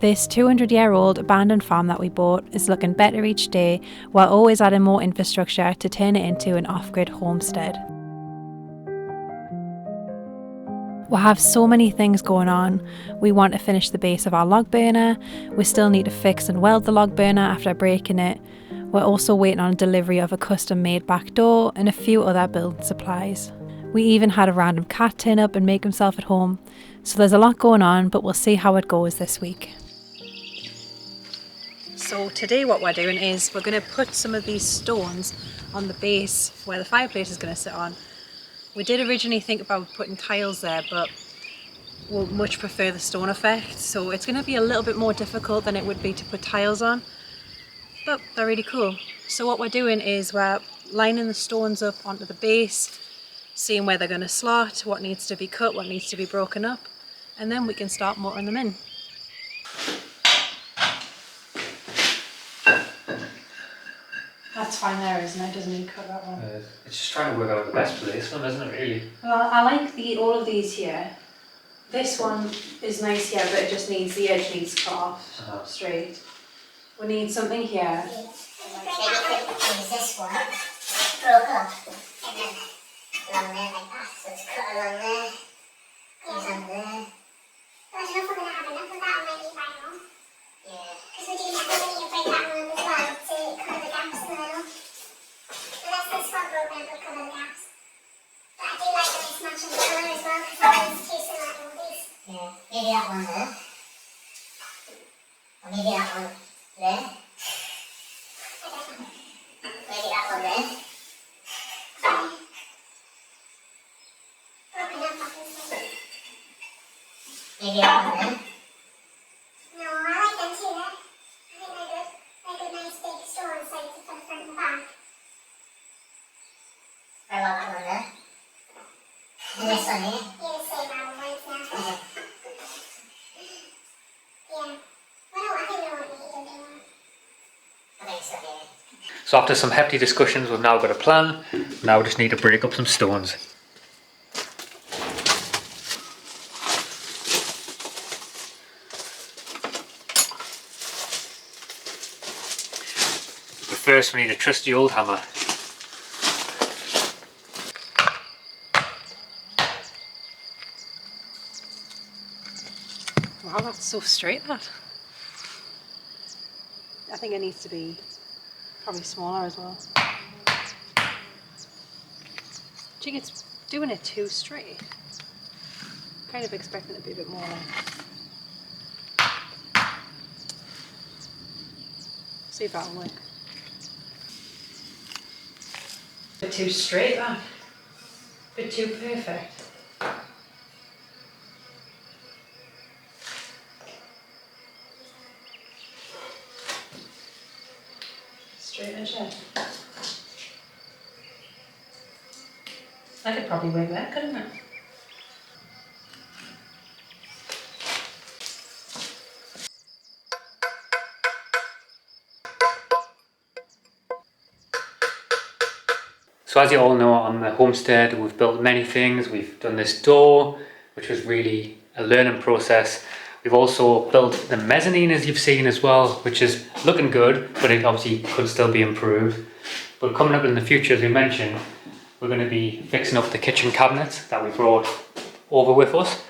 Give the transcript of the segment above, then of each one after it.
This 200-year-old abandoned farm that we bought is looking better each day, while always adding more infrastructure to turn it into an off-grid homestead. We have so many things going on. We want to finish the base of our log burner, we still need to fix and weld the log burner after breaking it. We're also waiting on delivery of a custom made back door and a few other building supplies. We even had a random cat turn up and make himself at home. So there's a lot going on, but we'll see how it goes this week. So today what we're doing is we're going to put some of these stones on the base where the fireplace is going to sit on. We did originally think about putting tiles there, but we'll much prefer the stone effect. So it's going to be a little bit more difficult than it would be to put tiles on, but they're really cool. So what we're doing is we're lining the stones up onto the base, seeing where they're going to slot, what needs to be cut, what needs to be broken up, and then we can start mortaring them in. That's fine there, isn't it? Doesn't need to cut that one. It's just trying to work out the best place for them, isn't it, really? Well, I like all of these here. This one is nice here, but it just needs, the edge needs cut off straight. We need something here. Maybe use this one, broke up, and then along there like that. So it's cut along there, goes on there. I don't know if we're going to have enough of that, or maybe buy more. Yeah. Because we do need to break that one as well to cover the gaps in the middle. Unless this one broken up will cover the gaps. But I do like that it's matching the colour as well, because that one's too similar to all these. Yeah, maybe that one there. Or maybe that one there. I don't know. Maybe that one there. Broken up, obviously. Maybe that one there. No, I like them too there. I think they're good. They're good, nice big stones, so you can put the front and back. I like that one there. And this one here. Yeah, the same round ones now. Yeah. Well, I think we won't need them anymore. I think so, yeah. So after some hefty discussions, we've now got a plan. Now we just need to break up some stones. But first we need a trusty old hammer. Wow, that's so straight, that. I think it needs to be probably smaller as well. Do you think it's doing it too straight? Kind of expecting it to be a bit more. See if that'll work. A bit too straight, that. A bit too perfect. Straight edge there. That could probably work there, couldn't it? So as you all know, on the homestead we've built many things. We've done this door, which was really a learning process. We've also built the mezzanine, as you've seen as well, which is looking good, but it obviously could still be improved. But coming up in the future, as we mentioned, we're going to be fixing up the kitchen cabinets that we brought over with us.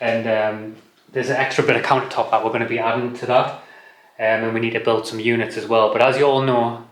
And there's an extra bit of countertop that we're going to be adding to that. And we need to build some units as well. But as you all know,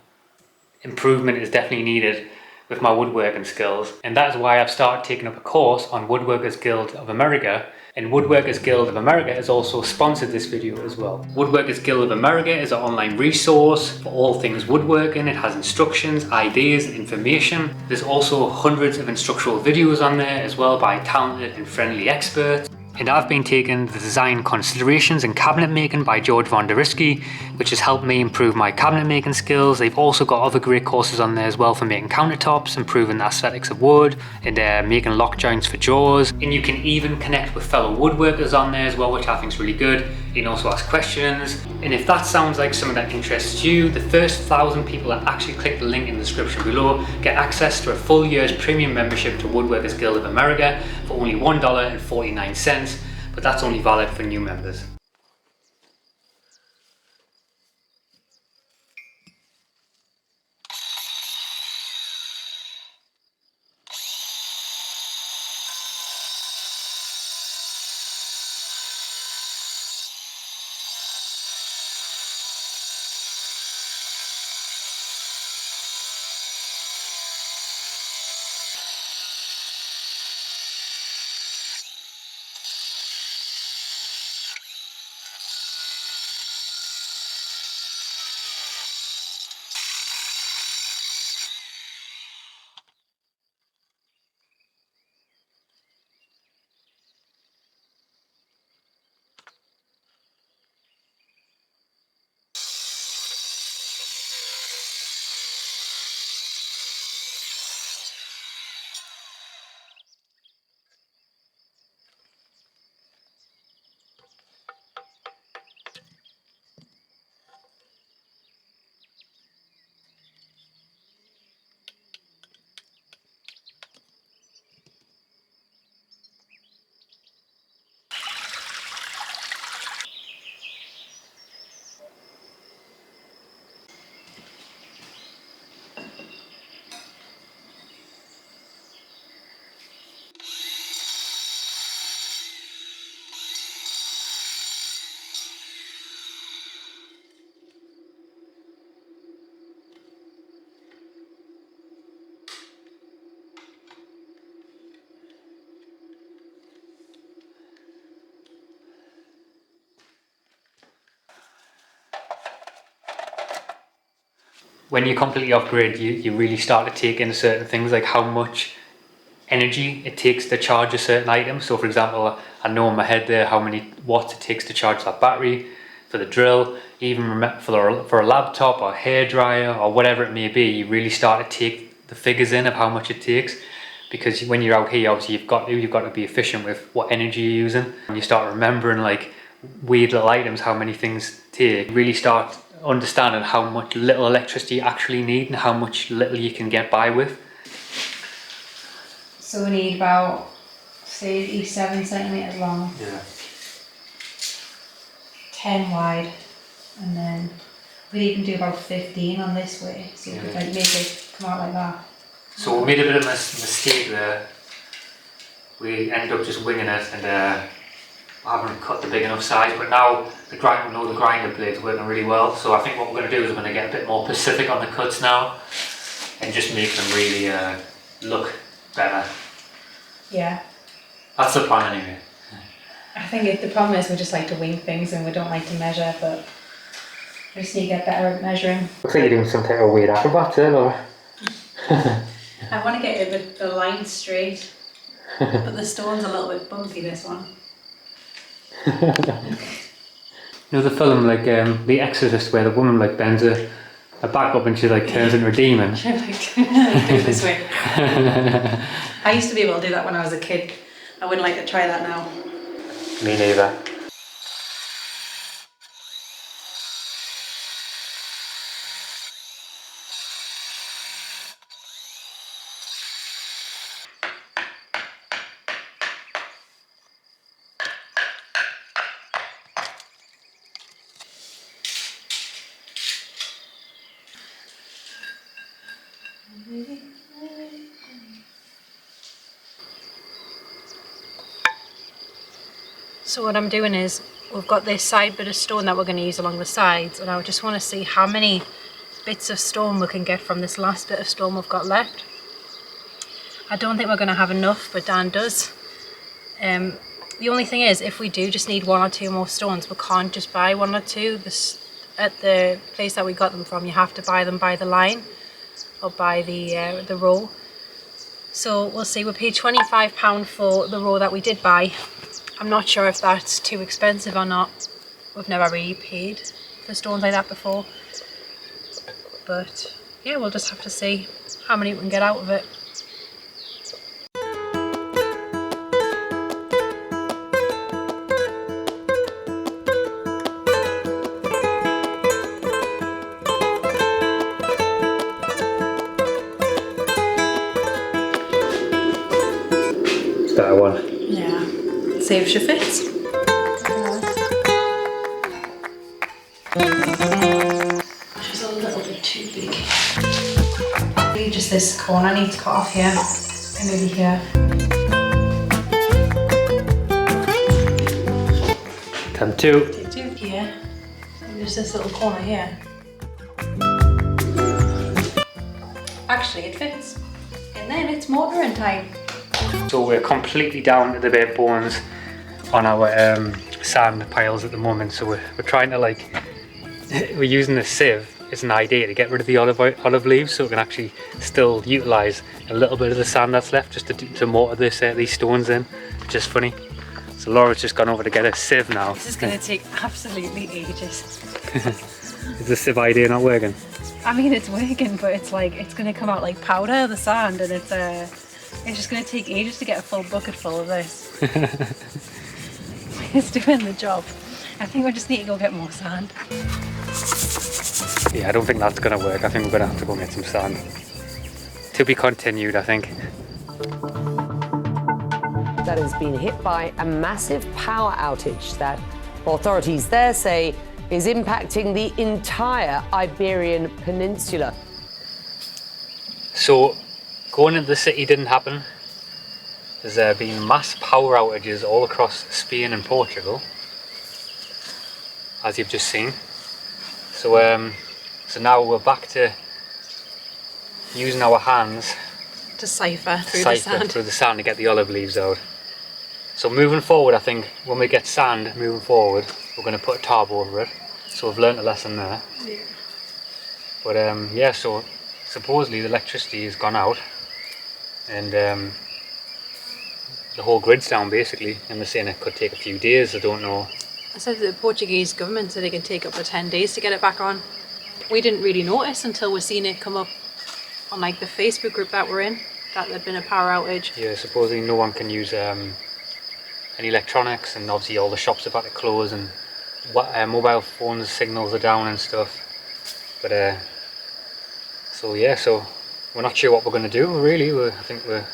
improvement is definitely needed with my woodworking skills. And that is why I've started taking up a course on Woodworkers Guild of America. And Woodworkers Guild of America has also sponsored this video as well. Woodworkers Guild of America is an online resource for all things woodworking. It has instructions, ideas, and information. There's also hundreds of instructional videos on there as well by talented and friendly experts. And I've been taking the design considerations in cabinet making by George von der Risky, which has helped me improve my cabinet making skills. They've also got other great courses on there as well for making countertops, improving the aesthetics of wood, and making lock joints for drawers. And you can even connect with fellow woodworkers on there as well, which I think is really good. You can also ask questions. And if that sounds like something that interests you, the first 1,000 people that actually click the link in the description below get access to a full year's premium membership to Woodworkers Guild of America for only $1.49. But that's only valid for new members. when you're completely off grid, you really start to take in certain things, like how much energy it takes to charge a certain item. So for example, I know in my head there how many watts it takes to charge that battery for the drill, even for a laptop or hairdryer or whatever it may be. You really start to take the figures in of how much it takes, because when you're out here, obviously you've got to be efficient with what energy you're using, and you start remembering like weird little items, how many things take. You really start understanding how much little electricity you actually need and how much little you can get by with. So we need about, say, 7 centimetres long, Yeah. 10 wide, and then we even do about 15 on this way, so you could like make it come out like that. So we made a bit of a mistake there. We ended up just winging it and haven't cut the big enough size, but now the grinder blade's working really well. So I think what we're going to do is we're going to get a bit more specific on the cuts now and just make them really look better. Yeah. That's the plan anyway. I think the problem is we just like to wing things and we don't like to measure, but we just need to get better at measuring. Looks like you're doing some type of weird acrobat there, Laura. I want to get the line straight, but the stone's a little bit bumpy, this one. You know the film like The Exorcist, where the woman like bends her back up and she like turns into a demon? Do it this way. I used to be able to do that when I was a kid. I wouldn't like to try that now. Me neither. So what I'm doing is, we've got this side bit of stone that we're going to use along the sides, and I just want to see how many bits of stone we can get from this last bit of stone we've got left. I don't think we're going to have enough, but Dan does. The only thing is, if we do just need 1 or 2 more stones, we can't just buy 1 or 2. At the place that we got them from, you have to buy them by the line or by the row. So we'll see. We paid £25 for the row that we did buy. I'm not sure if that's too expensive or not. We've never really paid for stones like that before. But yeah, we'll just have to see how many we can get out of it. That one. Yeah. See if she fits. She's a little bit too big. Maybe just this corner needs cut off here, and maybe here. Time 2. Take 2 here, and just this little corner here. Actually, it fits. And then it's mortaring time. So we're completely down to the bare bones on our sand piles at the moment. So we're trying to we're using the sieve as an idea to get rid of the olive leaves, so we can actually still utilise a little bit of the sand that's left just to mortar these stones in, which is funny. So Laura's just gone over to get a sieve now. This is going to take absolutely ages. Is the sieve idea not working? I mean, it's working, but it's going to come out like powder, the sand, and it's just going to take ages to get a full bucket full of this. It's doing the job. I think we just need to go get more sand. Yeah, I don't think that's going to work. I think we're going to have to go and get some sand. To be continued, I think. That has been hit by a massive power outage that authorities there say is impacting the entire Iberian Peninsula. So, going into the city didn't happen. There's been mass power outages all across Spain and Portugal, as you've just seen. So, so now we're back to using our hands To cipher to through the sand to get the olive leaves out. So moving forward, I think when we get sand moving forward, we're going to put a tarp over it. So we've learnt a lesson there. Yeah. But yeah, so supposedly the electricity has gone out, and the whole grid's down basically, and they're saying it could take a few days. I don't know. I said that the Portuguese government said it can take up to 10 days to get it back on. We didn't really notice until we seen it come up on like the Facebook group that we're in, that there'd been a power outage. Yeah, supposedly no one can use any electronics, and obviously all the shops have had to close, and mobile phones signals are down and stuff. But so yeah, so we're not sure what we're going to do really. I think we're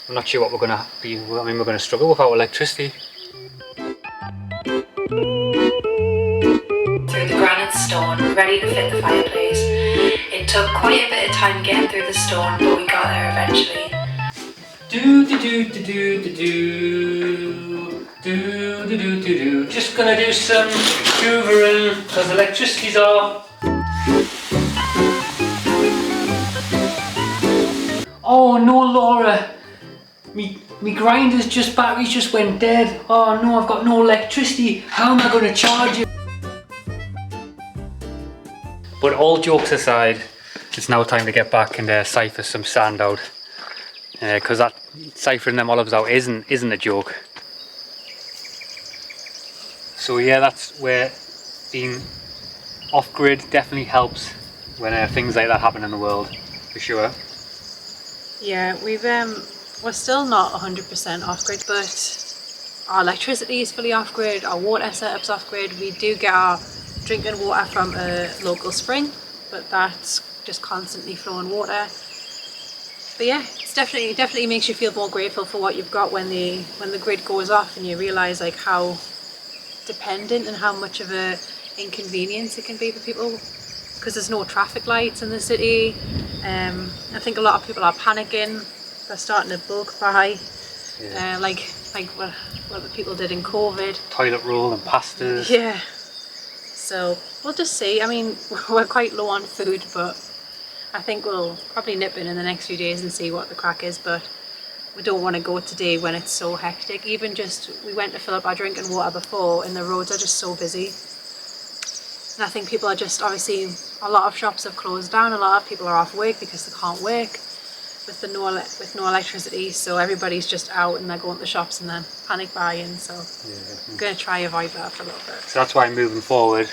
not sure what we're going to be. I mean, we're going to struggle without electricity. Through the granite stone, ready to fit the fireplace. It took quite a bit of time getting through the stone, but we got there eventually. Just gonna do some hoovering because electricity's off. Oh no, Laura, me grinder's batteries just went dead. Oh no, I've got no electricity. How am I gonna charge it? But all jokes aside, it's now time to get back and cipher some sand out, because that ciphering them olives out isn't a joke. So yeah, that's where being off-grid definitely helps when things like that happen in the world, for sure. Yeah, we're still not 100% off-grid, but our electricity is fully off-grid, our water setup's off-grid. We do get our drinking water from a local spring, but that's just constantly flowing water. But yeah, it's definitely makes you feel more grateful for what you've got when the grid goes off, and you realise like how dependent and how much of a inconvenience it can be for people, because there's no traffic lights in the city. I think a lot of people are panicking. They're starting to bulk buy, like what the people did in COVID. Toilet roll and pastas. Yeah. So we'll just see. I mean, we're quite low on food, but I think we'll probably nip in the next few days and see what the crack is. But we don't want to go today when it's so hectic. Even just, we went to fill up our drinking water before and the roads are just so busy. And I think people are just, obviously, a lot of shops have closed down. A lot of people are off work because they can't work with no electricity. So everybody's just out and they're going to the shops and then panic buying. So I'm going to try avoid that for a little bit. So that's why moving forward,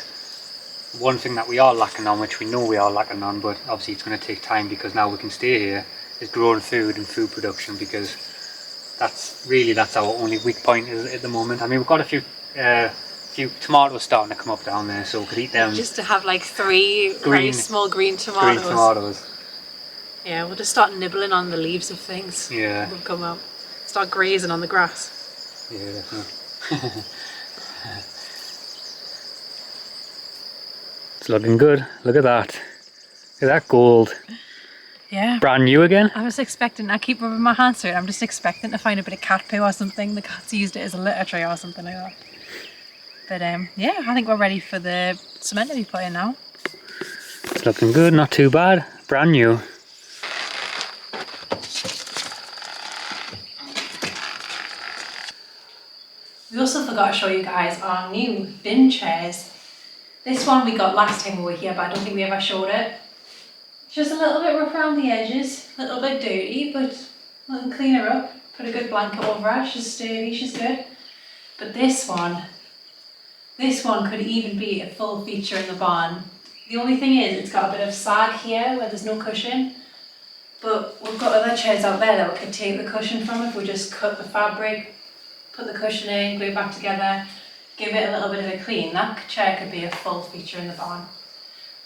one thing that we are lacking on, which we know we are lacking on, but obviously it's going to take time because now we can stay here, is growing food and food production, because that's our only weak point at the moment. I mean, we've got a few tomatoes starting to come up down there, so we could eat them. Just to have like 3 very small green tomatoes. Yeah, we'll just start nibbling on the leaves of things. Yeah. We'll come up, start grazing on the grass. Yeah, definitely. It's looking good. Look at that. Look at that gold. Yeah. Brand new again. I was expecting, I keep rubbing my hands through it, I'm just expecting to find a bit of cat poo or something. The cat's used it as a litter tray or something like that. But yeah, I think we're ready for the cement to be put in now. It's looking good, not too bad. Brand new. We also forgot to show you guys our new bin chairs. This one we got last time we were here, but I don't think we ever showed it. It's just a little bit rough around the edges, a little bit dirty, but we can clean her up. Put a good blanket over her, she's sturdy, she's good. But this one could even be a full feature in the barn. The only thing is, it's got a bit of sag here where there's no cushion. But we've got other chairs out there that we could take the cushion from if we just cut the fabric, put the cushion in, glue it back together, give it a little bit of a clean. That chair could be a full feature in the barn.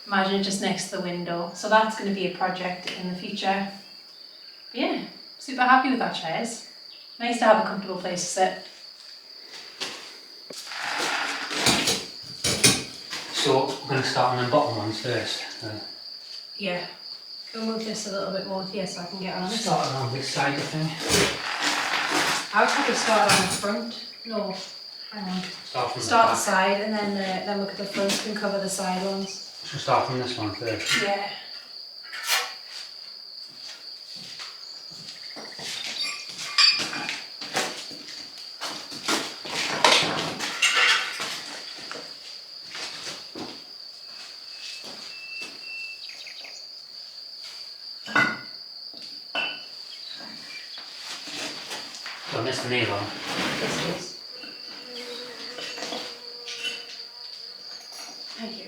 Imagine it just next to the window. So that's going to be a project in the future. But yeah, super happy with our chairs. Nice to have a comfortable place to sit. So we're going to start on the bottom ones first. Yeah. Can we move this a little bit more here so I can get on this? Start on this side, I think. I would probably start on the front. No, hang on. Start the side and then look at the front and cover the side ones. So start from this one first. Yeah. next to me, though. This is. Thank you.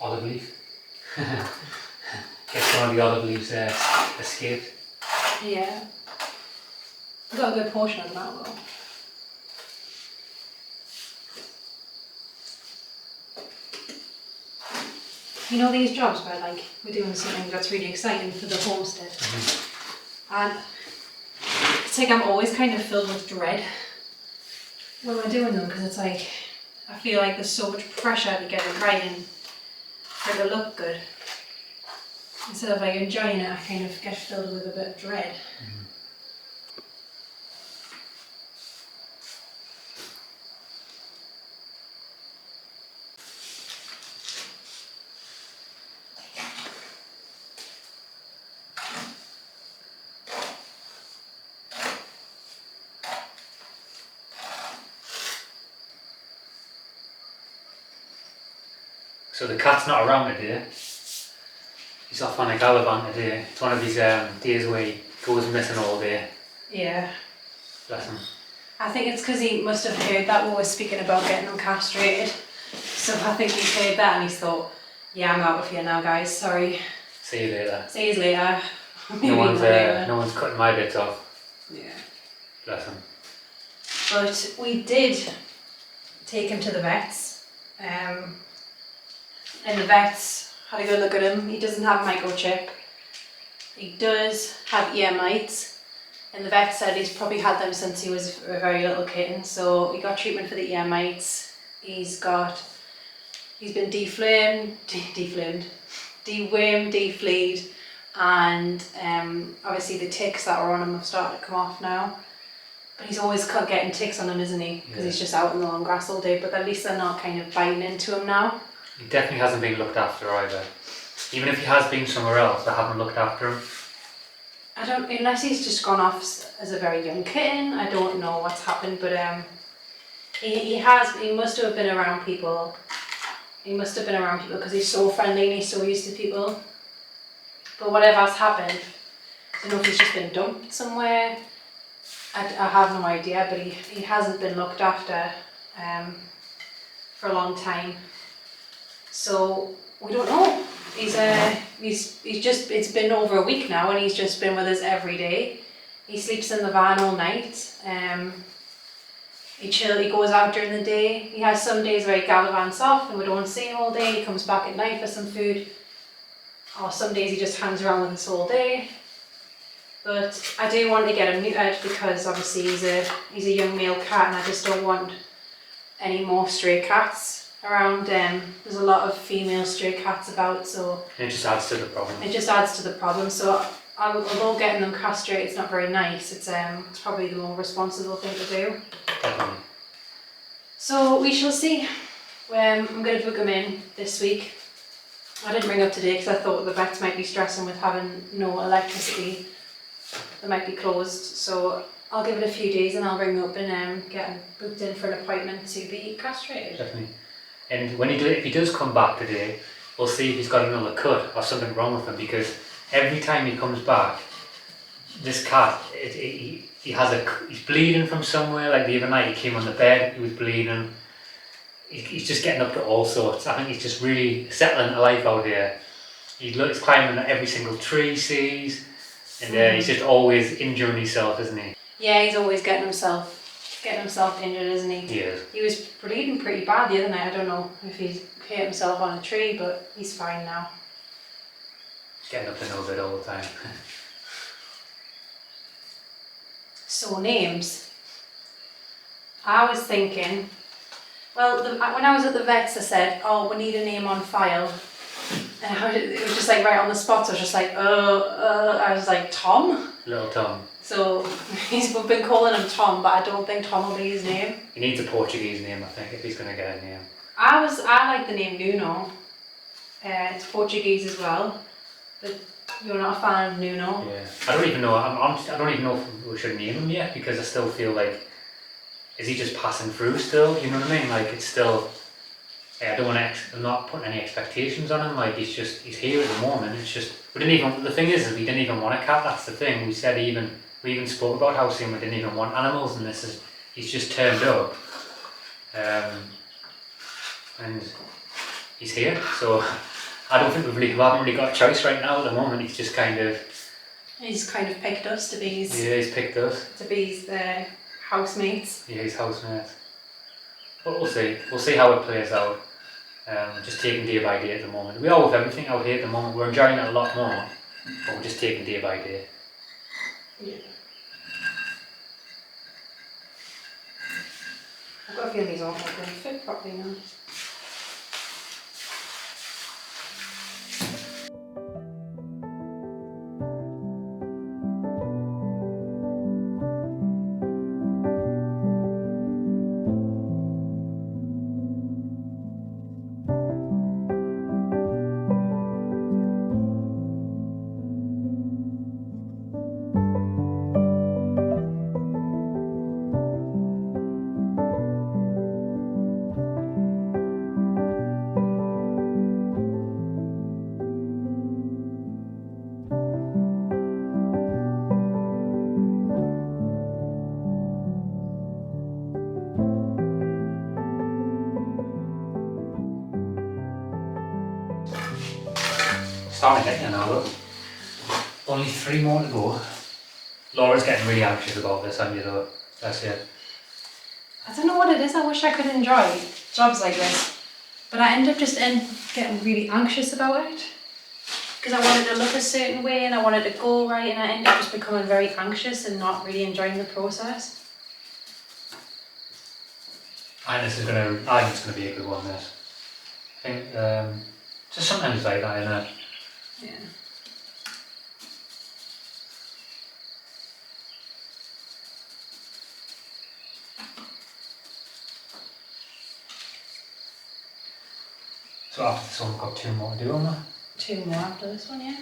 Olive leaf. Guess one of the olive leaves escaped. Yeah. I've got a good portion of them out though. You know these jobs where like we're doing something that's really exciting for the homestead, and it's like I'm always kind of filled with dread when we're doing them, because it's like I feel like there's so much pressure to get it right and for it to look good. Instead of like enjoying it, I kind of get filled with a bit of dread. So the cat's not around today. He's off on a gallivant today. It's one of his days where he goes missing all day. Yeah. Bless him. I think it's because he must have heard that we were speaking about getting them castrated. So I think he's heard that and he's thought, yeah, I'm out of here now, guys, sorry. See you later. See you later. No one's cutting my bits off. Yeah. Bless him. But we did take him to the vets. And the vets had a good look at him. He doesn't have a microchip. He does have ear mites. And the vet said he's probably had them since he was a very little kitten. So we got treatment for the ear mites. He's been dewormed, defleed, and obviously the ticks that were on him have started to come off now. But he's always getting ticks on him, isn't he? Because he's just out in the long grass all day. But at least they're not kind of biting into him now. He definitely hasn't been looked after either. Even if he has been somewhere else, they haven't looked after him. I don't, unless he's just gone off as a very young kitten. I don't know what's happened, but he must have been around people. He must have been around people because he's so friendly and he's so used to people. But whatever's happened, I don't know if he's just been dumped somewhere. I have no idea, but he hasn't been looked after for a long time. So we don't know. It's been over a week now and he's just been with us every day. He sleeps in the van all night. He goes out during the day. He has some days where he gallivants off and we don't see him all day. He comes back at night for some food. Or some days he just hangs around with us all day. But I do want to get him neutered because obviously he's a young male cat and I just don't want any more stray cats around. There's a lot of female stray cats about, so It just adds to the problem. So although getting them castrated is not very nice, it's probably the more responsible thing to do. Definitely. So we shall see. I'm going to book them in this week. I didn't ring up today because I thought the vets might be stressing with having no electricity. They might be closed, so I'll give it a few days and I'll ring up and get him booked in for an appointment to be castrated. Definitely. And if he does come back today, we'll see if he's got another cut or something wrong with him, because every time he comes back, this cat, he's bleeding from somewhere. Like the other night he came on the bed, he was bleeding. He's just getting up to all sorts. I think he's just really settling a life out here. He's climbing every single tree he sees, and he's just always injuring himself, isn't he? Yeah, he's always getting himself getting himself injured, isn't he? He is. He was bleeding pretty bad the other night. I don't know if he hit himself on a tree, but he's fine now. Getting up and over it all the time. So names. I was thinking, well, when I was at the vets, I said, oh, we need a name on file. And it was just like right on the spot, so I was just like, I was like, Tom? Little Tom. So we've been calling him Tom, but I don't think Tom will be his name. He needs a Portuguese name, I think, if he's going to get a name. I like the name Nuno. It's Portuguese as well, but you're not a fan of Nuno. Yeah. I don't even know. I don't even know if we should name him yet, because I still feel like, is he just passing through still? You know what I mean? Like, it's still. I don't want to. I'm not putting any expectations on him. Like, he's here at the moment. It's just we didn't even. The thing is we didn't even want a cat. That's the thing. We even spoke about how soon we didn't even want animals, and he's just turned up, and he's here. So I don't think we haven't really got a choice right now at the moment. He's just kind of. He's kind of picked us to be his. Yeah, he's picked us. To be his housemates. Yeah, his housemates. But we'll see. We'll see how it plays out. Just taking day by day at the moment. We are with everything out here at the moment. We're enjoying it a lot more, but we're just taking day by day. Yeah. I've got a feeling these aren't going to fit properly now. Starting to get there now, look. Only 3 more to go. Laura's getting really anxious about this, aren't you, though? That's it. I don't know what it is. I wish I could enjoy jobs like this, but I end up getting really anxious about it because I wanted to look a certain way and I wanted to go right, and I end up just becoming very anxious and not really enjoying the process. I think it's gonna be a good one. This. I think just sometimes like that, isn't it? Yeah. So after this one, we've got 2 more to do, haven't we? 2 more after this one, yeah.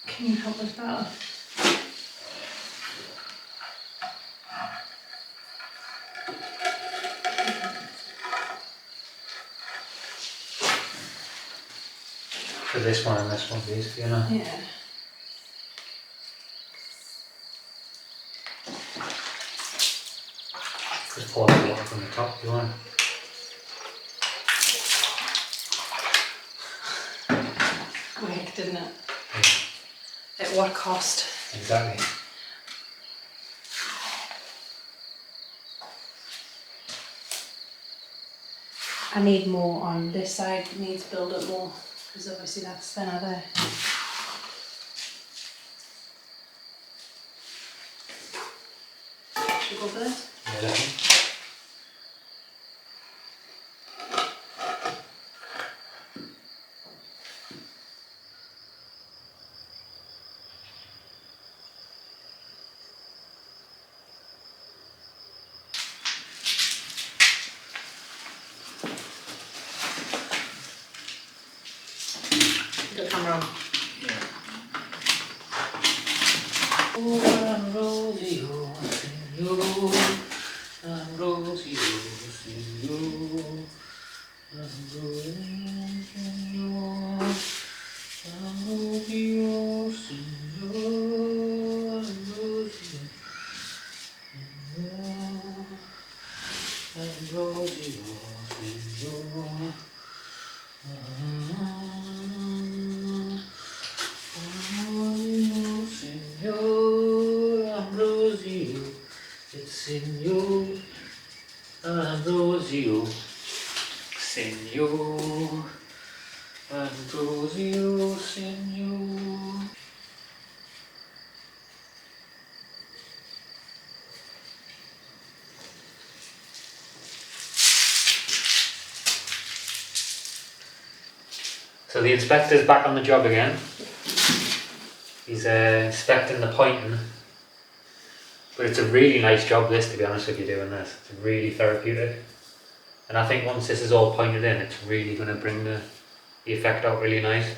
Can you help with that? For this one and this one, please, you know. Yeah. Just pour the water from the top, if you want. Quick, didn't it? Yeah. At what cost? Exactly. I need more on this side. It needs to build up more because obviously that's thinner there. Should we go for this? Yeah, definitely. Put the camera on. Oh, I'm Rosie, oh, senor. I'm Rosie, oh, senor. I'm Rosie, senor. I'm Rosie, oh, senor. I'm Rosie, senor. I'm Rosie, oh, senor. Ambrosio, Ambrosio, Signor, Ambrosio, Signor. So the inspector's back on the job again. He's inspecting the pointing. But it's a really nice job this, to be honest with you, doing this. It's really therapeutic. And I think once this is all pointed in, it's really going to bring the effect out really nice.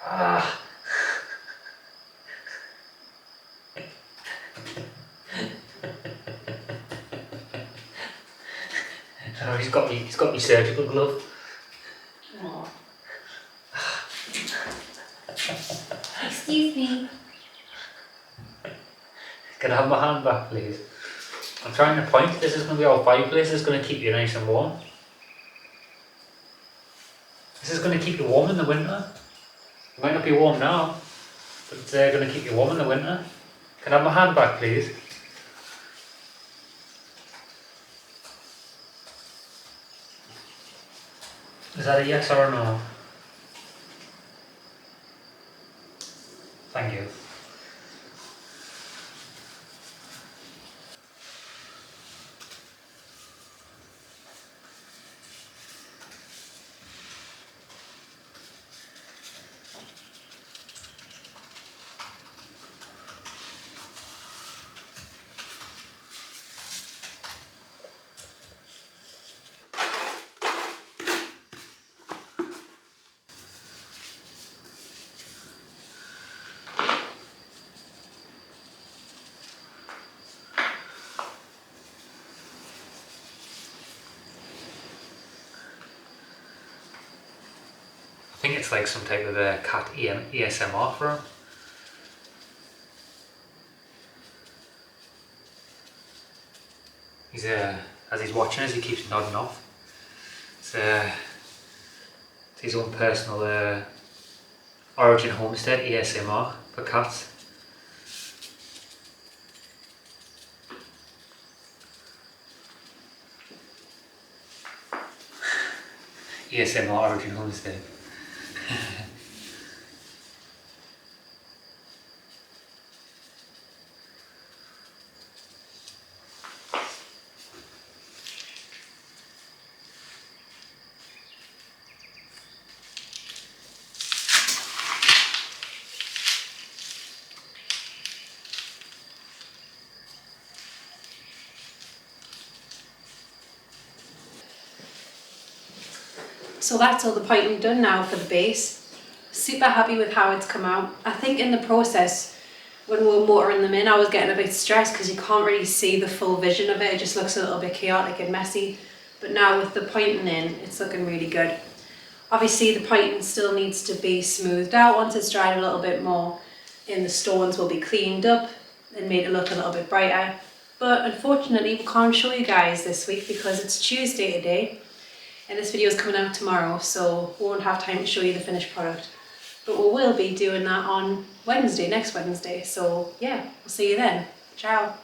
Ah. Oh, he's got me surgical glove. Oh. Excuse me. Can I have my hand back, please? I'm trying to point. This is going to be our fireplace. This is going to keep you nice and warm. This is going to keep you warm in the winter. It might not be warm now, but it's going to keep you warm in the winter. Can I have my hand back, please? Is that a yes or a no? Thank you. I think it's like some type of a cat ASMR for him. He's as he's watching us, he keeps nodding off. It's his own personal Origin Homestead ASMR for cats. ASMR Origin Homestead. So that's all the pointing done now for the base. Super happy with how it's come out. I think in the process, when we were mortaring them in, I was getting a bit stressed because you can't really see the full vision of it. It just looks a little bit chaotic and messy. But now with the pointing in, it's looking really good. Obviously the pointing still needs to be smoothed out once it's dried a little bit more, and the stones will be cleaned up and made it look a little bit brighter. But unfortunately we can't show you guys this week because it's Tuesday today and this video is coming out tomorrow, so we won't have time to show you the finished product. But we will be doing that on Wednesday, next Wednesday. So yeah, we'll see you then. Ciao.